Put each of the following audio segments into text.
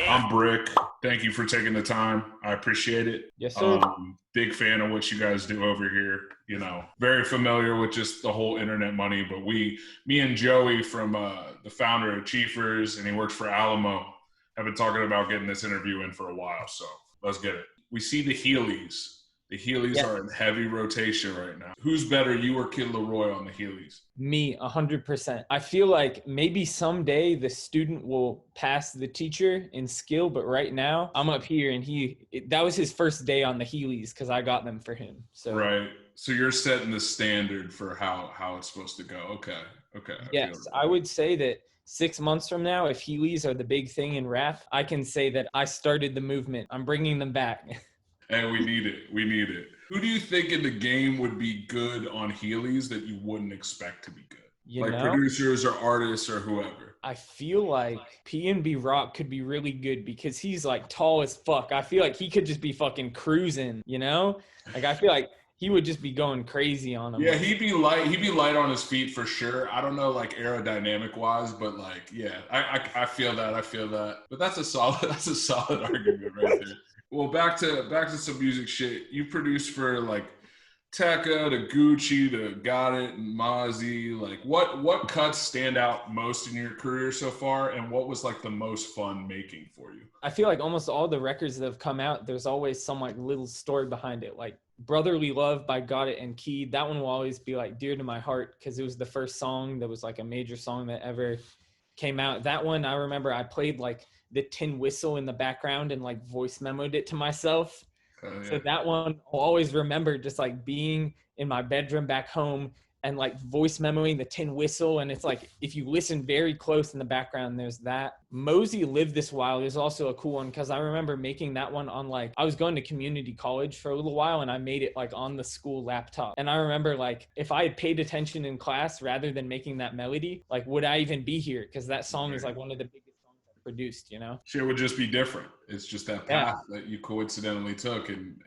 I'm Brick. Thank you for taking the time. I appreciate it. Yes, sir. Big fan of what you guys do over here. You know, very familiar with just the whole internet money. But me and Joey from the founder of Chiefers, and he works for Alamo, have been talking about getting this interview in for a while. So let's get it. We see the Heelys. The Heelys are in heavy rotation right now. Who's better, you or Kid Laroi on the Heelys? Me, 100%. I feel like maybe someday the student will pass the teacher in skill, but right now I'm up here and that was his first day on the Heelys because I got them for him. So right. So you're setting the standard for how it's supposed to go. Okay. Yes, I would say that 6 months from now, if Heelys are the big thing in rap, I can say that I started the movement. I'm bringing them back. And we need it. Who do you think in the game would be good on Heelys that you wouldn't expect to be good? Producers or artists or whoever. I feel like P&B Rock could be really good because he's like tall as fuck. I feel like he could just be fucking cruising, you know? Like I feel like he would just be going crazy on him. Yeah, he'd be light on his feet for sure. I don't know like aerodynamic wise, but like yeah, I feel that. But that's a solid argument right there. Well, back to some music shit. You produced for like Tekka to Gucci to Got It and Mozzie. Like what cuts stand out most in your career so far, and what was like the most fun making for you? I feel like almost all the records that have come out, there's always some like little story behind it. Like Brotherly Love by Got It and Key, that one will always be like dear to my heart because it was the first song that was like a major song that ever came out. That one, I remember I played like the tin whistle in the background and like voice memoed it to myself. So that one I'll always remember just like being in my bedroom back home and like voice memoing the tin whistle. And it's like, if you listen very close in the background, there's that. Mosey Live This While is also a cool one because I remember making that one on like, I was going to community college for a little while and I made it like on the school laptop. And I remember like, if I had paid attention in class rather than making that melody, like would I even be here? Because that song is like one of the biggest produced, you know? Shit would just be different. It's just that path that you coincidentally took, and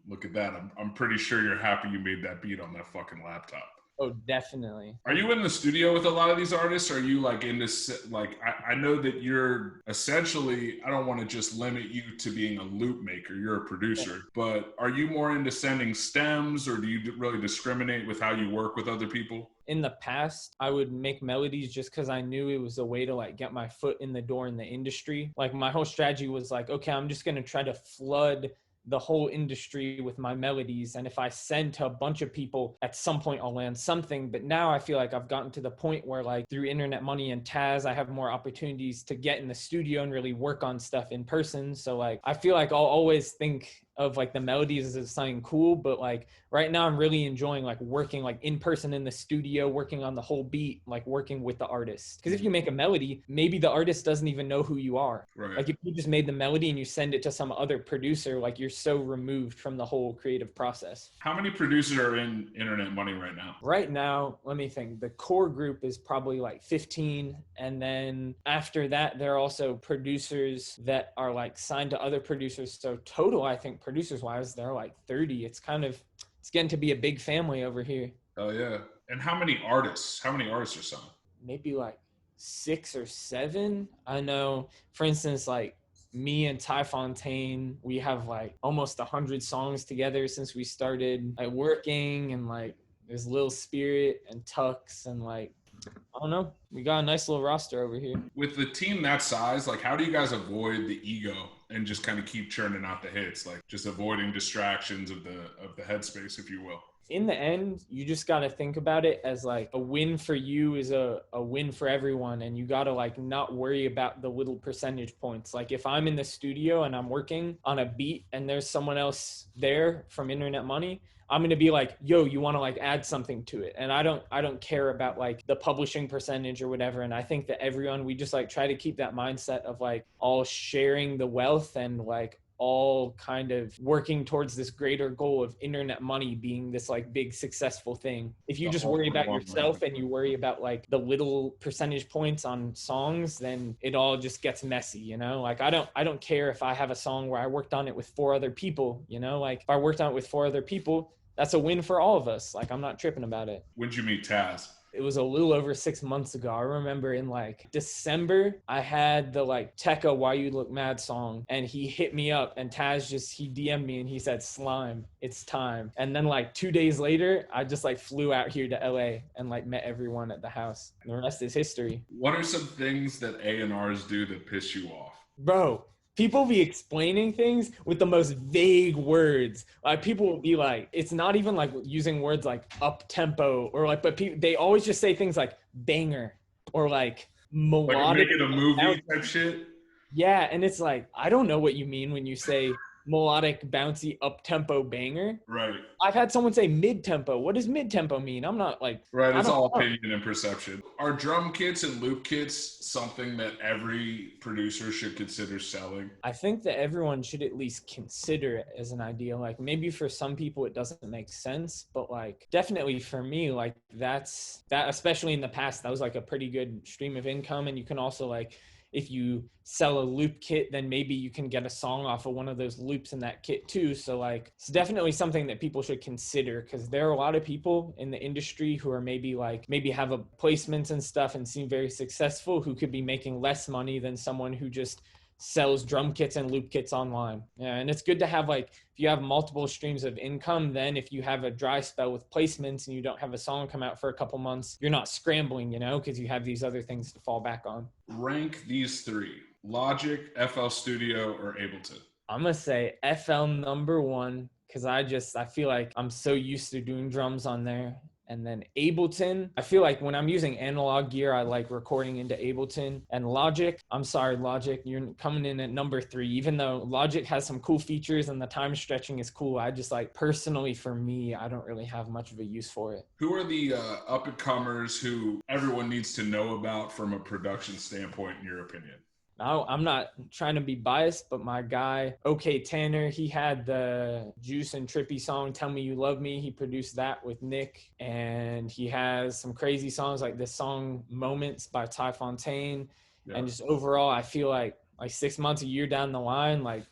look at that. I'm pretty sure you're happy you made that beat on that fucking laptop. Oh, definitely. Are you in the studio with a lot of these artists? Or are you like into like I know that you're essentially, I don't want to just limit you to being a loop maker. You're a producer, but are you more into sending stems, or do you really discriminate with how you work with other people? In the past, I would make melodies just because I knew it was a way to like get my foot in the door in the industry. Like my whole strategy was like, okay, I'm just going to try to flood the whole industry with my melodies. And if I send to a bunch of people, at some point I'll land something. But now I feel like I've gotten to the point where like through Internet Money and Taz, I have more opportunities to get in the studio and really work on stuff in person. So like, I feel like I'll always think of like the melodies as something cool, but like right now I'm really enjoying like working like in person in the studio, working on the whole beat, like working with the artist. Because if you make a melody, maybe the artist doesn't even know who you are. Right. Like if you just made the melody and you send it to some other producer, like you're so removed from the whole creative process. How many producers are in Internet Money right now? Right now, let me think. The core group is probably like 15. And then after that, there are also producers that are like signed to other producers. So total, I think producers wise, there are like 30. It's getting to be a big family over here. Oh yeah. And how many artists are signed? Maybe like 6 or 7. I know, for instance, like me and Ty Fontaine, we have like almost 100 songs together since we started like working, and like there's Lil Spirit and Tux, and like I don't know, we got a nice little roster over here. With the team that size, like how do you guys avoid the ego and just kind of keep churning out the hits, like just avoiding distractions of the headspace, if you will? In the end, you just got to think about it as like a win for you is a win for everyone. And you got to like not worry about the little percentage points. Like if I'm in the studio and I'm working on a beat and there's someone else there from Internet Money, I'm going to be like, yo, you want to like add something to it. And I don't care about like the publishing percentage or whatever. And I think that everyone, we just like try to keep that mindset of like all sharing the wealth and like all kind of working towards this greater goal of Internet Money being this like big successful thing. If you just worry about yourself and you worry about like the little percentage points on songs, then it all just gets messy, you know? Like I don't care if I have a song where I worked on it with 4 other people, you know? Like if I worked on it with 4 other people, that's a win for all of us. Like I'm not tripping about it. When'd you meet Taz? It was a little over 6 months ago. I remember in like December, I had the like Tekka Why You Look Mad song, and he hit me up, and he DM'd me and he said, Slime, it's time. And then like 2 days later, I just like flew out here to LA and like met everyone at the house. And the rest is history. What are some things that A&Rs do that piss you off? Bro, people be explaining things with the most vague words. Like people will be like, it's not even like using words like up tempo or like, but they always just say things like banger or like melodic. Like making a movie type shit? Yeah, and it's like, I don't know what you mean when you say melodic, bouncy, up-tempo banger. Right. I've had someone say mid-tempo. What does mid-tempo mean? I'm not like... Right, it's all opinion and perception. Are drum kits and loop kits something that every producer should consider selling? I think that everyone should at least consider it as an idea. Like maybe for some people it doesn't make sense, but like definitely for me, like that, especially in the past, that was like a pretty good stream of income. And you can also like, if you sell a loop kit, then maybe you can get a song off of one of those loops in that kit too. So like, it's definitely something that people should consider, because there are a lot of people in the industry who are maybe have a placements and stuff and seem very successful, who could be making less money than someone who just sells drum kits and loop kits online. Yeah, and it's good to have like, if you have multiple streams of income, then if you have a dry spell with placements and you don't have a song come out for a couple months, you're not scrambling, you know, because you have these other things to fall back on. Rank these three: Logic, FL Studio, or Ableton. I'm gonna say FL number one, because I feel like I'm so used to doing drums on there. And then Ableton, I feel like when I'm using analog gear, I like recording into Ableton. And Logic, I'm sorry, Logic, you're coming in at number 3. Even though Logic has some cool features and the time stretching is cool, I just like, personally for me, I don't really have much of a use for it. Who are the up-and-comers who everyone needs to know about from a production standpoint, in your opinion? I'm not trying to be biased, but my guy, OK Tanner, he had the Juice and Trippy song, Tell Me You Love Me. He produced that with Nick. And he has some crazy songs like this song, Moments by Ty Fontaine. Yeah. And just overall, I feel like 6 months, a year down the line, like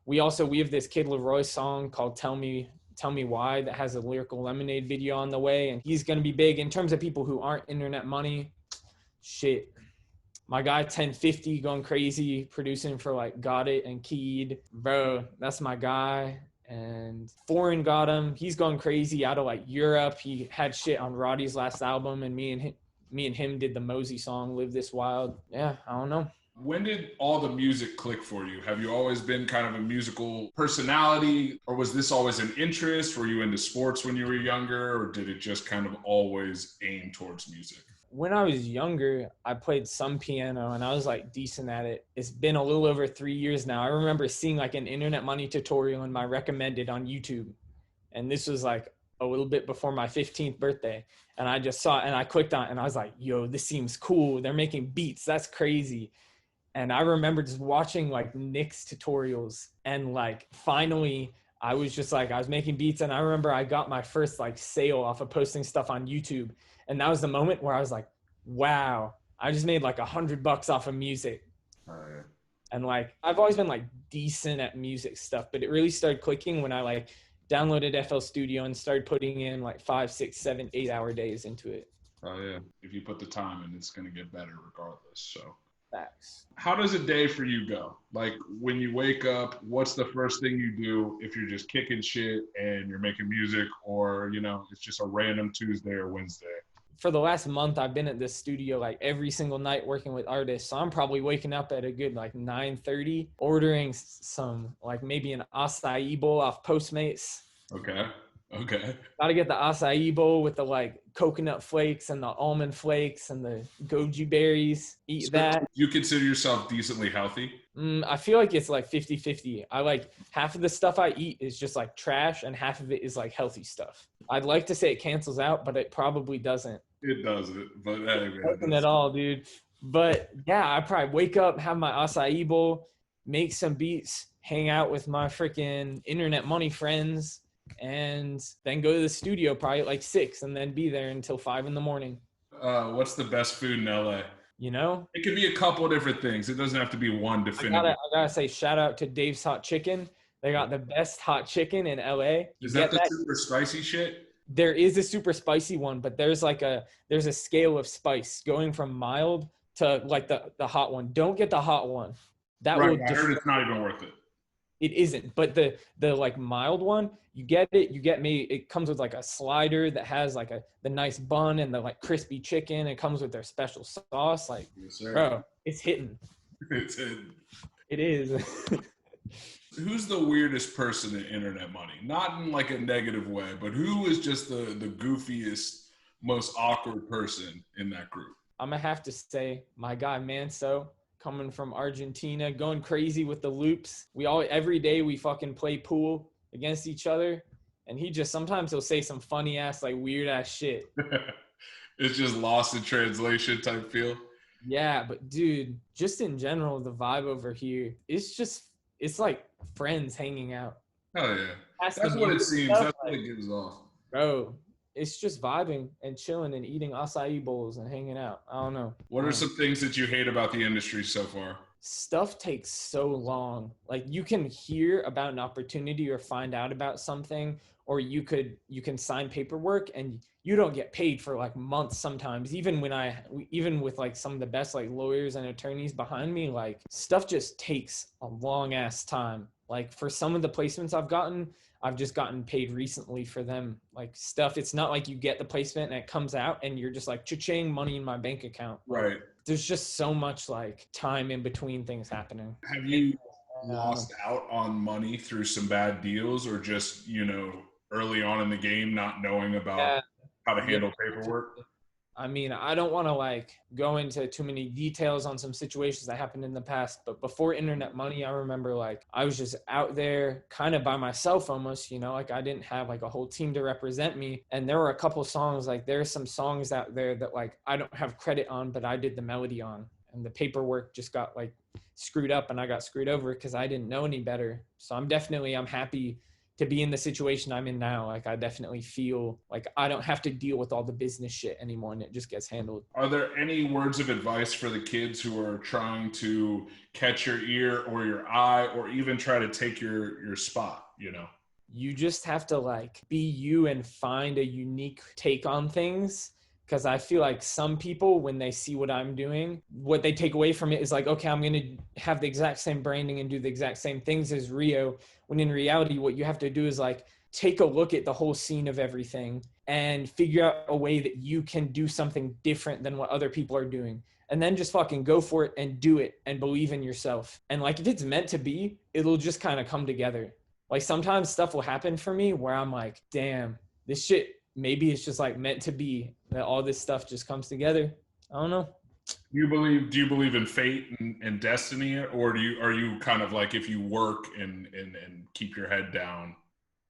we have this Kid Laroi song called Tell Me Why that has a Lyrical Lemonade video on the way. And he's going to be big in terms of people who aren't internet money. Shit. My guy 1050 going crazy, producing for like Got It and Keyed. Bro, that's my guy. And Foreign got him. He's going crazy out of like Europe. He had shit on Roddy's last album, and me and him did the Mosey song, Live This Wild. Yeah, I don't know. When did all the music click for you? Have you always been kind of a musical personality, or was this always an interest? Were you into sports when you were younger, or did it just kind of always aim towards music? When I was younger, I played some piano and I was like decent at it. It's been a little over 3 years now. I remember seeing like an internet money tutorial in my recommended on YouTube. And this was like a little bit before my 15th birthday. And I just saw it and I clicked on it and I was like, yo, this seems cool. They're making beats. That's crazy. And I remember just watching like Nick's tutorials, and like finally I was making beats. And I remember I got my first like sale off of posting stuff on YouTube. And that was the moment where I was like, wow, I just made like $100 off of music. Oh, yeah. And like, I've always been like decent at music stuff, but it really started clicking when I like downloaded FL Studio and started putting in like 5, 6, 7, 8 hour days into it. Oh yeah. If you put the time in, it's going to get better regardless. So facts. How does a day for you go? Like when you wake up, what's the first thing you do if you're just kicking shit and you're making music, or, you know, it's just a random Tuesday or Wednesday? For the last month, I've been at this studio like every single night working with artists. So I'm probably waking up at a good like 9:30, ordering some like maybe an acai bowl off Postmates. Okay. Gotta get the acai bowl with the like coconut flakes and the almond flakes and the goji berries. Eat that. You consider yourself decently healthy? I feel like it's like 50-50. I like half of the stuff I eat is just like trash and half of it is like healthy stuff. I'd like to say it cancels out, but it probably doesn't. It doesn't, but hey, man. It doesn't at all, dude. But yeah, I probably wake up, have my acai bowl, make some beats, hang out with my freaking internet money friends, and then go to the studio probably at like 6 and then be there until 5 in the morning. What's the best food in LA? You know? It could be a couple of different things. It doesn't have to be one definitive. I gotta say shout out to Dave's Hot Chicken. They got the best hot chicken in LA. Is that the super spicy shit? There is a super spicy one, but there's a scale of spice going from mild to like the hot one. Don't get the hot one. That Right. will I heard it's not even worth it. It isn't, but the like mild one, you get it. It comes with like a slider that has like the nice bun and the like crispy chicken. It comes with their special sauce. Like, Yes, sir. bro, it's hitting. It's hitting. It is. Who's the weirdest person in internet money? Not in like a negative way, but who is just the goofiest, most awkward person in that group? I'm gonna have to say my guy Manso, coming from Argentina, going crazy with the loops. Every day we fucking play pool against each other, and sometimes he'll say some funny ass, like weird ass shit. It's just lost in translation type feel. Yeah, but dude, just in general, the vibe over here, it's like friends hanging out. Oh yeah, that's what it seems. That's what it gives off. Bro, it's just vibing and chilling and eating acai bowls and hanging out. I don't know. What are some things that you hate about the industry so far? Stuff takes so long. Like you can hear about an opportunity or find out about something, or you can sign paperwork and you don't get paid for like months sometimes. Even with like some of the best like lawyers and attorneys behind me, like stuff just takes a long ass time. Like for some of the placements I've just gotten paid recently for them. Like stuff, it's not like you get the placement and it comes out and you're just like cha-ching, money in my bank account. Right. There's just so much like time in between things happening. Have you lost out on money through some bad deals, or just, early on in the game not knowing about how to handle paperwork? I mean, I don't want to like go into too many details on some situations that happened in the past, but before internet money, I remember like I was just out there kind of by myself almost, like I didn't have like a whole team to represent me. And there were a couple songs, like there's some songs out there that like I don't have credit on, but I did the melody on, and the paperwork just got like screwed up and I got screwed over because I didn't know any better. So I'm happy to be in the situation I'm in now. Like I definitely feel like I don't have to deal with all the business shit anymore and it just gets handled. Are there any words of advice for the kids who are trying to catch your ear or your eye, or even try to take your spot, You just have to like be you and find a unique take on things. Because I feel like some people, when they see what I'm doing, what they take away from it is like, okay, I'm going to have the exact same branding and do the exact same things as Rio. When in reality, what you have to do is like take a look at the whole scene of everything and figure out a way that you can do something different than what other people are doing. And then just fucking go for it and do it and believe in yourself. And like, if it's meant to be, it'll just kind of come together. Like sometimes stuff will happen for me where I'm like, damn, this shit, maybe it's just like meant to be that all this stuff just comes together. I don't know. Do you believe in fate and destiny, or are you kind of like, if you work and keep your head down,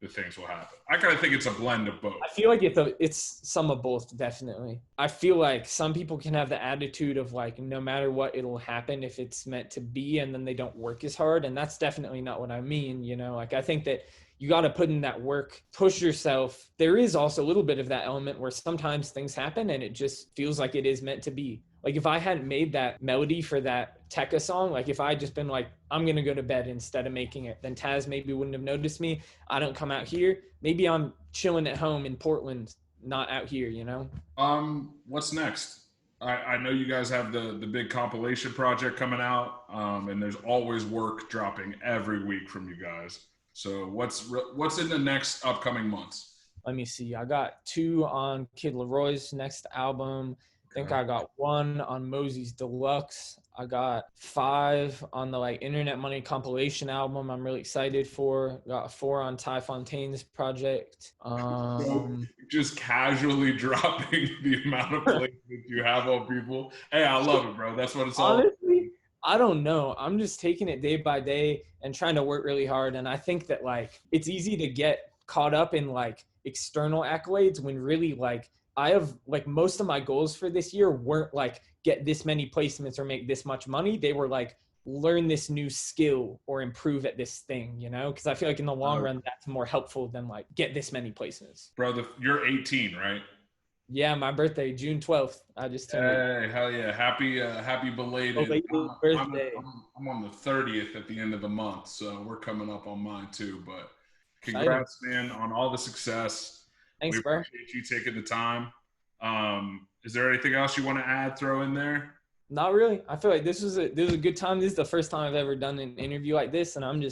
the things will happen? I kind of think it's a blend of both. I feel like it's some of both, definitely. I feel like some people can have the attitude of like, no matter what, it'll happen if it's meant to be, and then they don't work as hard. And that's definitely not what I mean. Like I think that you got to put in that work, push yourself. There is also a little bit of that element where sometimes things happen and it just feels like it is meant to be. Like if I hadn't made that melody for that Tekka song, like if I had just been like, I'm going to go to bed instead of making it, then Taz maybe wouldn't have noticed me. I don't come out here. Maybe I'm chilling at home in Portland, not out here, What's next? I know you guys have the big compilation project coming out, and there's always work dropping every week from you guys. So what's in the next upcoming months? Let me see. I got 2 on Kid Laroi's next album. I think I got 1 on Mosey's Deluxe. I got 5 on the like Internet Money compilation album I'm really excited for. Got 4 on Ty Fontaine's project. So just casually dropping the amount of placements you have on people. Hey, I love it, bro. That's what it's all. Honestly, I don't know. I'm just taking it day by day and trying to work really hard. And I think that like it's easy to get caught up in like external accolades when really like I have like most of my goals for this year weren't like get this many placements or make this much money. They were like learn this new skill or improve at this thing, because I feel like in the long run that's more helpful than like get this many placements. Bro, you're 18, right? Yeah, my birthday, June 12th. I just turned. Hey, hell yeah. Happy belated. Birthday. I'm on the 30th at the end of the month, so we're coming up on mine too. But congrats, man, on all the success. Thanks, We bro. appreciate you taking the time. Is there anything else you want to add, throw in there? Not really. I feel like this was a good time. This is the first time I've ever done an interview like this, and I'm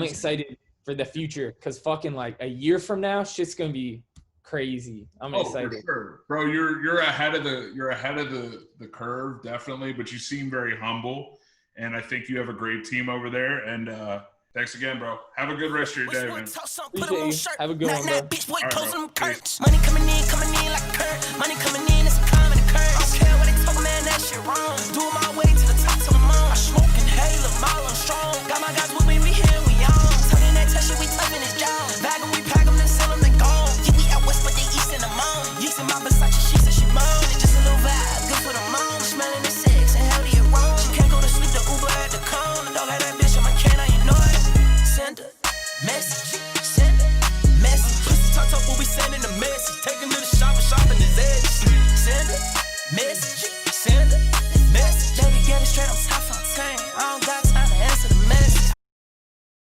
excited for the future because fucking like a year from now, shit's gonna be crazy. I'm excited. For sure, bro. You're ahead of the curve, definitely. But you seem very humble, and I think you have a great team over there. And thanks again, bro. Have a good rest of your day, man. Appreciate you. Have a good one, bro. Money coming in like Kurt. Money coming in, it's a common occurrence. I don't care what they talk, man, that shit wrong. Do